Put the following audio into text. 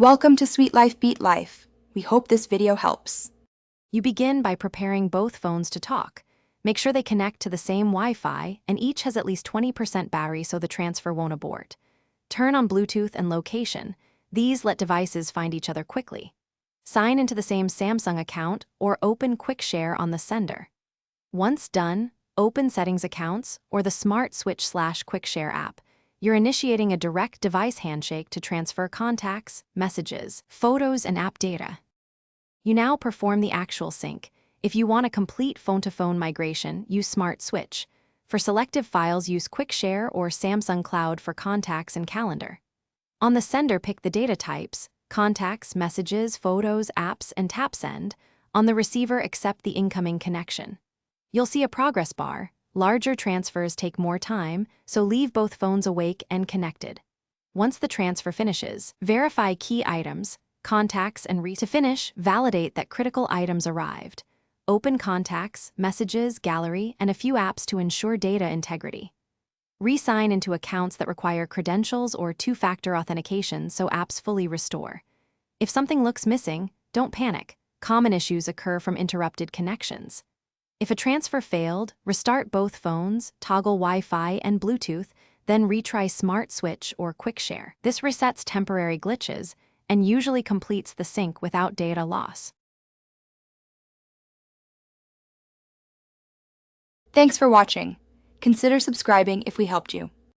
Welcome to Sweet Life Beat Life. We hope this video helps. You begin by preparing both phones to talk. Make sure they connect to the same Wi-Fi and each has at least 20% battery so the transfer won't abort. Turn on Bluetooth and location. These let devices find each other quickly. Sign into the same Samsung account or open Quick Share on the sender. Once done, open Settings accounts or the Smart Switch/Quick Share app. You're initiating a direct device handshake to transfer contacts, messages, photos, and app data. You now perform the actual sync. If you want a complete phone-to-phone migration, use Smart Switch. For selective files, use Quick Share or Samsung Cloud for contacts and calendar. On the sender, pick the data types, contacts, messages, photos, apps, and tap send. On the receiver, accept the incoming connection. You'll see a progress bar. Larger transfers take more time, so leave both phones awake and connected. Once the transfer finishes, verify key items, contacts, and to finish, validate that critical items arrived. Open contacts, messages, gallery, and a few apps to ensure data integrity. Re-sign into accounts that require credentials or two-factor authentication so apps fully restore. If something looks missing, don't panic. Common issues occur from interrupted connections. If a transfer failed, restart both phones, toggle Wi-Fi and Bluetooth, then retry Smart Switch or Quick Share. This resets temporary glitches and usually completes the sync without data loss. Thanks for watching. Consider subscribing if we helped you.